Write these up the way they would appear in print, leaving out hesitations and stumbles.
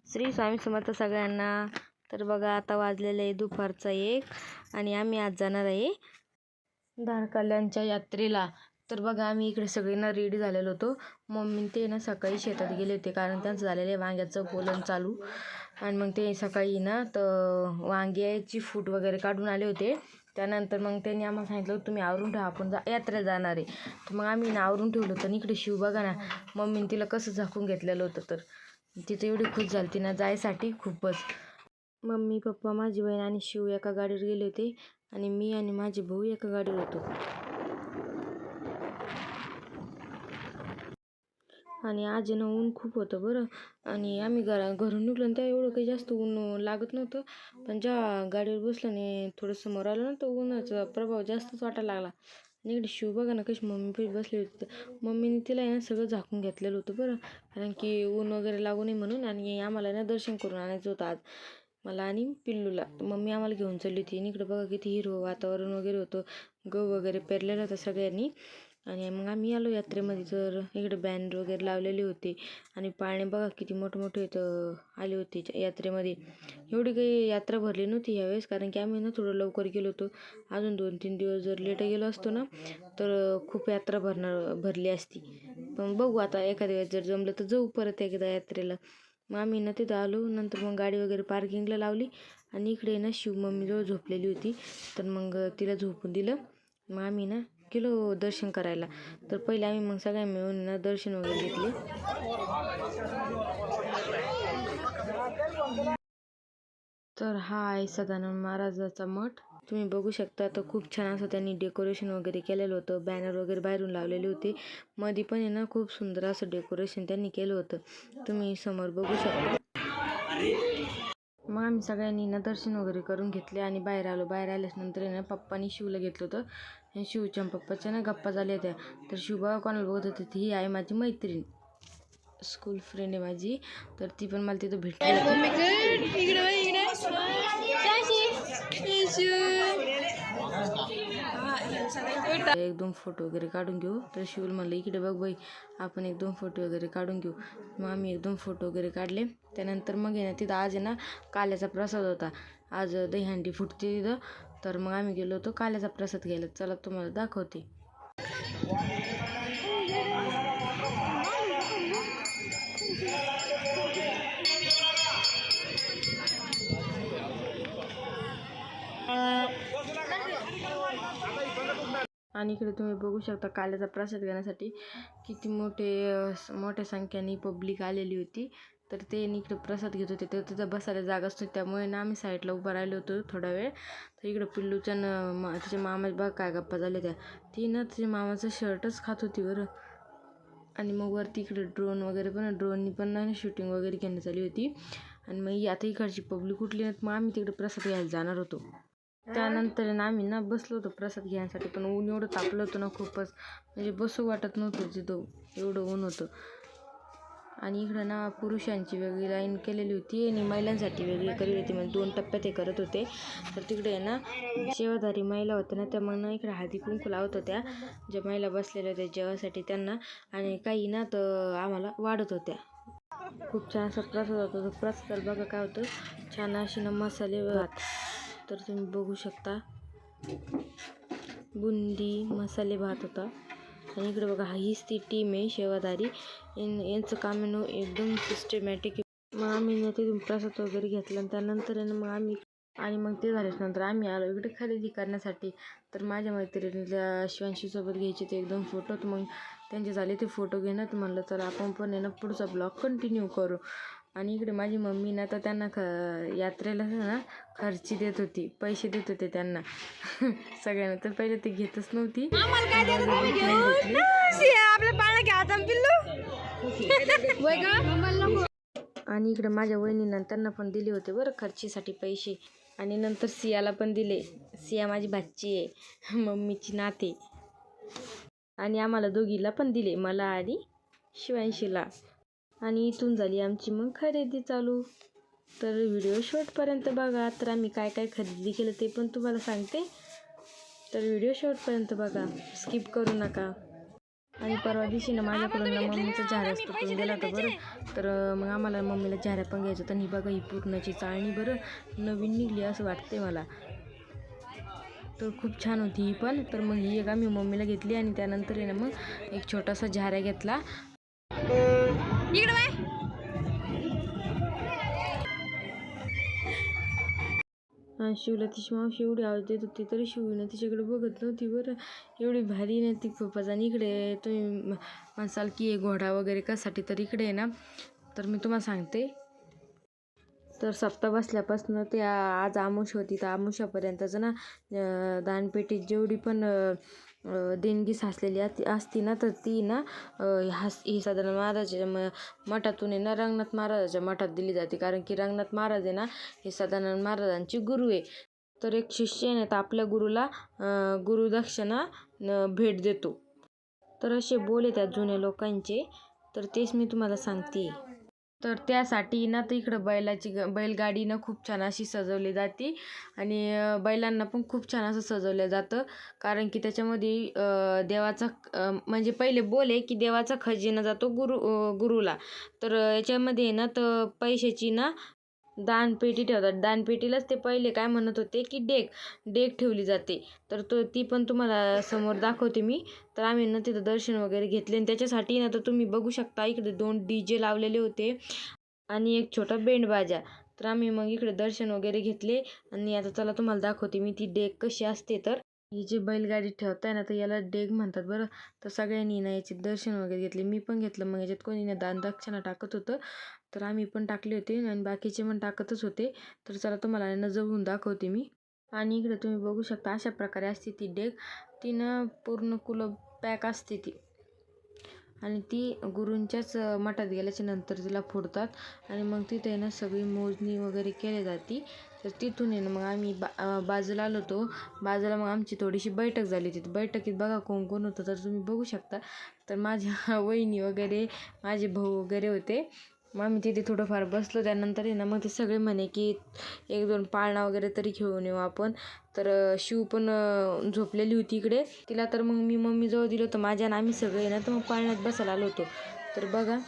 श्री स्वामी समर्थ सगळ्यांना. तर बघा आता वाजलेलं आहे दुपारचा 1 आणि आम्ही आज जाणार आहे धारकल्यांच्या यात्रेला. तर बघा आम्ही इकडे सगळेना रेडी झालेलो होतो. मम्मी ते ना सकाळी शेतात गेले होते कारण त्यांचं झालेलं आहे वांग्याचं बोलन चालू. आणि मग ते सकाळी ना तर वांग्याची फूट वगैरे काढून आले होते. त्यानंतर मग त्यांनी आम्हाला सांगितलं तुम्ही आवरून ठेवा आपण यात्रेला जाणार आहे. तर मग आम्ही ना आवरून ठेवलं होतं. आणि इकडे शिव बघा ना मम्मीने तिला कसं झाकून घेतलेलं होतं. तर तिथे एवढी खुश झाली ती ना जायसाठी खूपच. मम्मी पप्पा माझी बहीण आणि शिव एका गाडीवर गेले होते आणि मी आणि माझे भाऊ एका गाडीवर होतो. आणि आज ना ऊन खूप होतं बरं. आणि आम्ही घरून निघलो त्या एवढं काही जास्त ऊन लागत नव्हतं. पण जेव्हा गाडीवर बसलं आणि थोडं समोर आलं ना तर उन्हाचा प्रभाव जास्तच वाटायला लागला. आणि इकडे शिव बघा ना कशी मम्मी पण बसली होती. मम्मीने तिला ना सगळं झाकून घेतलेलं होतं बरं, कारण की ऊन वगैरे लागू नये म्हणून. आणि आम्हाला ना दर्शन करून आणायचं होतं आज मला आणि पिल्लूला. मम्मी आम्हाला घेऊन चालली होती. आणि इकडे बघा किती हिरवं वातावरण वगैरे होतं. गहू वगैरे पेरलेलं होतं सगळ्यांनी. आणि मग आम्ही आलो यात्रेमध्ये. तर इकडे बॅनर वगैरे लावलेले होते आणि पाळणे बघा किती मोठे इथं आले होते यात्रेमध्ये. एवढी काही यात्रा भरली नव्हती यावेळेस कारण की आम्ही ना थोडं लवकर गेलो होतो. अजून 2-3 दिवस जर लेट गेलो असतो ना तर खूप यात्रा भरली असती. पण बघू आता एखाद्या वेळेस जर जमलं तर जाऊ परत एकदा यात्रेला. मग आम्ही ना तिथं आलो. नंतर मग गाडी वगैरे पार्किंगला लावली आणि इकडे ना शिव मम्मीजवळ झोपलेली होती. तर मग तिला झोपून दिलं. मग आम्ही ना गेलो दर्शन करायला. तर पहिले आम्ही मग सगळ्या मिळून ना दर्शन वगैरे घेतले. तर हा आहे सदानंद महाराजाचा मठ. तुम्ही बघू शकता. तर खूप छान असं त्यांनी डेकोरेशन वगैरे केलेलं होतं. बॅनर वगैरे बाहेरून लावलेले होते. मध्ये पण आहे ना खूप सुंदर असं डेकोरेशन त्यांनी केलं होतं. तुम्ही समोर बघू शकता. मग आम्ही सगळ्यांनी ना दर्शन वगैरे करून घेतले आणि बाहेर आलो. बाहेर आल्यानंतर आहे ना पप्पानी शिवला घेतलं होतं. आणि शिवच्या पप्पाच्या ना गप्पा झाल्या होत्या. तर शिव बघा कोणाला बघत होती. ही आहे माझी मैत्रीण, स्कूल फ्रेंड आहे माझी. तर ती पण मला तिथं भेटली एक दोन फोटो वगैरे काढून घेऊ. तर शिवला म्हणलं इकडे बघ बाई आपण 1-2 फोटो वगैरे काढून घेऊ. मग आम्ही 1-2 फोटो वगैरे काढले. त्यानंतर मग आहे ना तिथं आज आहे ना काल्याचा प्रसाद होता. आज दहीहंडी फुटते तिथं. तर मग आम्ही गेलो होतो काल्याचा प्रसाद घ्यायला. चला तुम्हाला दाखवते. आणि इकडे तुम्ही बघू शकता काल्याचा प्रसाद घेण्यासाठी किती मोठ्या संख्येने पब्लिक आलेली होती. तर ते इकडे प्रसाद घेत होते. तर तिथं बसायला जागा असतो त्यामुळे ना आम्ही साईडला उभं राहिलो होतो थोडा वेळ. तर इकडं पिल्लूच्या तिच्या मामाच्या बघा काय गप्पा झाल्या त्या. ती ना तिच्या मामाचं शर्टच खात होती बरं. आणि मग वरती इकडे ड्रोन वगैरे पण ड्रोननी पण ना शूटिंग वगैरे घेण्यात आली होती. आणि मग आता इकडची पब्लिक उठली ना मग आम्ही तिकडे प्रसाद घ्यायला जाणार होतो. त्यानंतर ना आम्ही ना बसलो होतो प्रसाद घेण्यासाठी. पण ऊन एवढं तापलं होतं ना खूपच, म्हणजे बसू वाटत नव्हतं तिथं एवढं ऊन होतं. आणि इकडं ना पुरुषांची वेगळी लाईन केलेली होती आणि महिलांसाठी वेगळी केलेली होती. म्हणजे 2 टप्प्यात हे करत होते. तर तिकडे आहे ना सेवाधारी महिला होत्या ना त्या मग ना इकडे हळदी कुंकू लावत होत्या. ज्या महिला बसलेल्या होत्या जेवासाठी त्यांना. आणि काही ना तर आम्हाला वाढत होत्या. खूप छान असा प्रसाद होता. तो प्रसाद बघा काय होतं छान अशी ना मसाले भात. तर तुम्ही बघू शकता बुंदी मसाले भात होता. आणि इकडे बघा हीच ती टीम आहे सेवाधारी. यांचं काम एकदम सिस्टमॅटिक. मग आम्ही ना तिथून प्रसाद वगैरे घेतला. आणि त्यानंतर मग मग ते झाल्यानंतर आम्ही आलो इकडे खरेदी करण्यासाठी. तर माझ्या मैत्रिणीला शिवांशीसोबत घ्यायचे ते 1-2 फोटो. तर मग त्यांचे झाले ते फोटो घेण्यात. म्हणलं चला आपण पण आहे ना पुढचा ब्लॉग कंटिन्यू करू. आणि इकडे माझी मम्मी ना तर त्यांना यात्रेला ना खर्ची देत होती, पैसे देत होते त्यांना सगळ्यांना. तर पहिले ते घेतच नव्हती. आणि इकडे माझ्या वहिनीनं त्यांना पण दिले होते बरं खर्चीसाठी पैसे. आणि नंतर सियाला पण दिले. सिया माझी भाची आहे, मम्मीची नाते. आणि आम्हाला दोघीला पण दिले, मला आणि शिवांशीला. आणि इथून झाली आमची मग खरेदी चालू. तर व्हिडिओ शेवटपर्यंत बघा. तर आम्ही काय काय खरेदी केलं ते पण तुम्हाला सांगते. तर व्हिडिओ शेवटपर्यंत बघा, स्किप करू नका. आणि परवा दिवशी ना माझ्याकडून ना मम्मीचा झाऱ्याच तुटून गेला होता बरं. तर मग आम्हाला मम्मीला झाऱ्या पण घ्यायचं होतं. आणि बघा ही पूर्णाची चाळणी बरं नवीन निघली असं वाटते मला. तर खूप छान होती ही पण. तर मग ही एक आम्ही मम्मीला घेतली आणि त्यानंतर आहे ना मग एक छोटासा झाऱ्या घेतला. शिवला तिची मावशी एवढी आवाज देत होती तरी शिवनं तिच्याकडे बघत नव्हती बरं. एवढी भारी नाही ती खूपच. आणि इकडे तुम्ही म्हणसाल की घोडा वगैरे कशासाठी, तर इकडे आहे ना तर मी तुम्हाला सांगते. तर सप्ताह बसल्यापासून ते आज आमुष होती तर आमुषापर्यंतच ना दानपेटीत जेवढी पण देणगी साचलेली असती ना तर ती ना ही साधारण महाराजाच्या मठातून आहे ना रंगनाथ महाराजाच्या मठात दिली जाते. कारण की रंगनाथ महाराज आहे ना हे सदानंद महाराजांचे गुरु आहे. तर एक शिष्य आहे ना तर आपल्या गुरुला गुरुदक्षिणा भेट देतो. तर असे बोल त्यात जुन्या लोकांचे. तर तेच मी तुम्हाला सांगते. तर त्यासाठी ना तर इकडं बैलगाडी ना खूप छान अशी सजवली जाते. आणि बैलांना पण खूप छान असं सजवलं जातं. कारण की त्याच्यामध्ये देवाचा म्हणजे पहिले बोल आहे की देवाचा खजिना जातो गुरुला. तर याच्यामध्ये ना तर पैशाची ना दानपेटी ठेवतात. दानपेटीलाच ते पहिले काय म्हणत होते की डेक ठेवली जाते. तर ती पण तुम्हाला समोर दाखवते मी. तर आम्ही ना तिथं दर्शन वगैरे घेतले आणि त्याच्यासाठी ना तर तुम्ही बघू शकता इकडे 2 DJ लावलेले होते आणि एक छोटा बेंडबाजा. तर आम्ही मग इकडे दर्शन वगैरे घेतले. आणि आता चला तुम्हाला दाखवते मी ती डेक कशी असते. तर ही जी बैलगाडी ठेवताय ना तर याला डेग म्हणतात बरं. तर सगळ्यांनी ना याचे दर्शन वगैरे घेतले. मी पण घेतलं. मग याच्यात कोणी ना दान दक्षिणा टाकत होतं तर आम्ही पण टाकले होते आणि बाकीचे पण टाकतच होते. तर चला तुम्हाला ना जवळून दाखवते मी. आणि इकडे तुम्ही बघू शकता अशा प्रकारे असते ती डेग. ती ना पूर्ण कुलप पॅक असते ती. आणि ती गुरूंच्याच मठात गेल्याच्या नंतर तिला फोडतात. आणि मग तिथे ना सगळी मोजणी वगैरे केली जाते. तर तिथून आहे ना मग आम्ही बाजूला आलो होतो. बाजूला मग आमची थोडीशी बैठक झाली. तिथे बैठकीत बघा कोण कोण होतं तर तुम्ही बघू शकता. तर माझ्या वहिनी वगैरे माझे भाऊ वगैरे होते. मग आम्ही तिथे थोडंफार बसलो. त्यानंतर आहे ना मग ते सगळे म्हणे की 1-2 पाळणा वगैरे तरी घेऊन येऊ आपण. तर शिव पण झोपलेली होती इकडे. तिला तर मग मी मम्मीजवळ दिलं होतं माझ्या आणि आम्ही सगळे ना तर मग पाळण्यात बसायला आलो होतो. तर बघा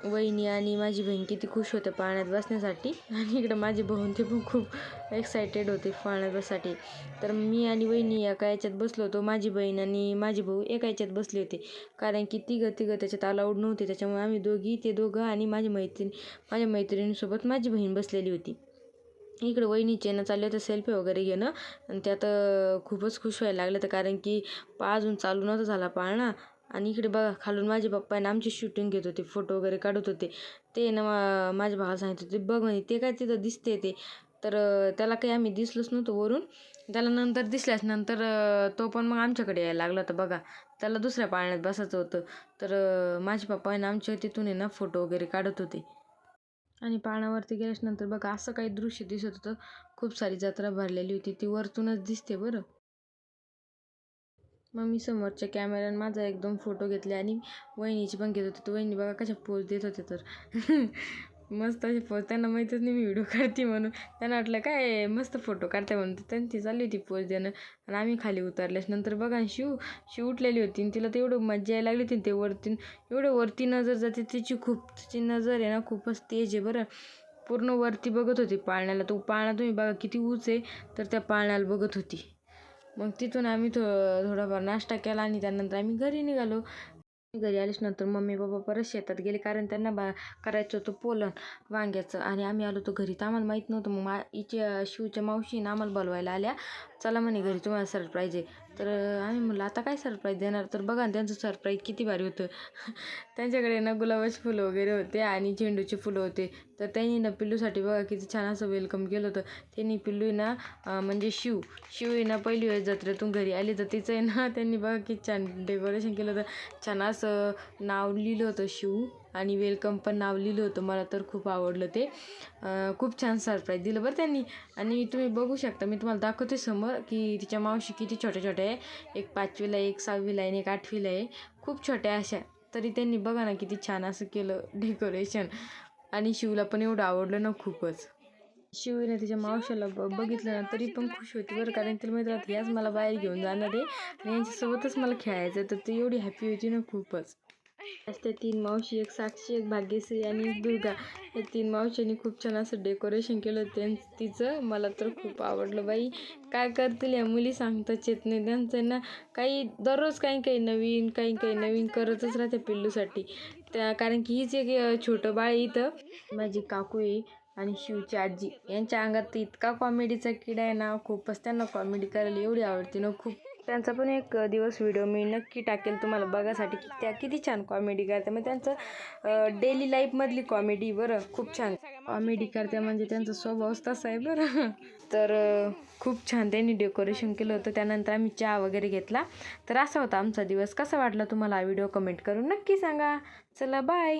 वहिनी आणि माझी बहीण किती खुश होते पाळण्यात बसण्यासाठी. आणि इकडं माझे भाऊ ते पण खूप एक्सायटेड होते पाळण्यात बसण्यासाठी. तर मी आणि वहिनी एका याच्यात बसलो होतो. माझी बहीण आणि माझे भाऊ एका याच्यात बसले होते. कारण की तिघं त्याच्यात अलाउड नव्हते. त्याच्यामुळे आम्ही ते दोघं आणि माझ्या मैत्रिणीसोबत माझी बहीण बसलेली होती. इकडं वहिनीचे ना चालले होते सेल्फी वगैरे घेणं. आणि त्यात खूपच खुश व्हायला लागलं. तर कारण की अजून चालू नव्हता झाला पाळणा. आणि इकडे बघा खालून माझे पप्पा ना आमची शूटिंग घेत होते, फोटो वगैरे काढत होते. ते ना माझ्या भावाला सांगितलं होते बघ म्हणे ते काय तिथं दिसते ते. तर त्याला काही आम्ही दिसलोच नव्हतो वरून. त्याला नंतर दिसल्यास नंतर तो पण मग आमच्याकडे यायला लागला होता बघा. त्याला दुसऱ्या पाळण्यात बसायचं होतं. तर माझे पप्पा ना आमच्या तिथून आहे ना फोटो वगैरे काढत होते. आणि पाळण्यावरती गेल्याच्यानंतर बघा असं काही दृश्य दिसत होतं. खूप सारी जत्रा भरलेली होती. ती वरतूनच दिसते बरं. मग मी समोरच्या कॅमेऱ्याने माझा 1-2 फोटो घेतले आणि वहिनीची पण घेत होते. तर वहिनी बघा कशा पोज देत होते तर मस्त असे पोज. त्यांना माहीतच नाही मी व्हिडिओ काढते म्हणून. त्यांना वाटलं काय मस्त फोटो काढते म्हणून. तर त्यांची चालली होती पोज देणं. आणि आम्ही खाली उतरल्यास नंतर बघा शिव उठलेली होती आणि तिला तेवढं मजा यायला लागली होती. ते एवढं वरती नजर जाते तिची नजर आहे ना खूपच तेज आहे बरं. पूर्ण वरती बघत होती पाळण्याला. तो पाळणा तुम्ही बघा किती उंच आहे. तर त्या पाळण्याला बघत होती. मग तिथून आम्ही थोडाफार नाश्ता केला आणि त्यानंतर आम्ही घरी निघालो. घरी आल्याच नंतर मम्मी पप्पा परत शेतात गेले कारण त्यांना करायचं होतं पोलन वांग्याचं. आणि आम्ही आलो होतो घरी तर आम्हाला माहीत नव्हतं. मग शिवच्या मावशीने आम्हाला बोलवायला आल्या. चला म्हणे घरी तुम्हाला सरप्राईज आहे. तर आम्ही म्हटलं आता काय सरप्राईज देणार. तर बघा त्यांचं सरप्राईज किती भारी होतं. त्यांच्याकडे ना गुलाबाची फुलं वगैरे होते आणि झेंडूची फुलं होते. तर त्यांनी ना पिल्लूसाठी बघा किती छान असं वेलकम केलं होतं. त्यांनी पिल्लू ना म्हणजे शिव आहे ना पहिली वेळेस जत्रेतून घरी आली तर तिचं आहे ना त्यांनी बघा किती छान डेकोरेशन केलं होतं. छान असं नाव लिहिलं होतं शिव आणि वेलकम पण नाव लिहिलं होतं. मला तर खूप आवडलं ते. खूप छान सरप्राईज दिलं बरं त्यांनी. आणि तुम्ही बघू शकता मी तुम्हाला दाखवते समोर की तिच्या मावशी किती छोट्या छोट्या आहे. एक 5वीला एक 6वीला आहे आणि एक 8वीला आहे. खूप छोट्या अशा. तरी त्यांनी बघा ना किती छान असं केलं डेकोरेशन. आणि शिवला पण एवढं आवडलं ना खूपच. शिवीने तिच्या मावशीला बघितलं ना तरी पण खुश होती बरं, कारण तिला माहिती राहते याच मला बाहेर घेऊन जाणार आहे आणि यांच्यासोबतच मला खेळायचं, तर ती एवढी हॅपी होती ना खूपच. त्या 3 मावशी, एक साक्षी, एक भाग्यश्री आणि एक दुर्गा, या 3 मावशींनी खूप छान असं डेकोरेशन केलं तिचं. मला तर खूप आवडलं बाई. काय करतील या मुली सांगताच येत नाही. त्यांचं ना काही दररोज काही काही नवीन काही काही नवीन करतच राहते पिल्लूसाठी. कारण की हीच एक छोटं बाळ इथं माझी काकू आहे आणि शिवची आजी, यांच्या अंगात इतका कॉमेडीचा किडा आहे ना, खूपच त्यांना कॉमेडी करायला एवढी आवडते ना खूप. त्यांचा पण एक दिवस व्हिडिओ मी नक्की टाकेल तुम्हाला बघायसाठी की त्या किती छान कॉमेडी करते. मग त्यांचं डेली लाईफमधली कॉमेडी बरं, खूप छान कॉमेडी करते, म्हणजे त्यांचा स्वभावच तसा आहे बरं. तर खूप छान त्यांनी डेकोरेशन केलं होतं. त्यानंतर आम्ही चहा वगैरे घेतला. तर असा होता आमचा दिवस. कसा वाटला तुम्हाला हा व्हिडिओ कमेंट करून नक्की सांगा. चला बाय.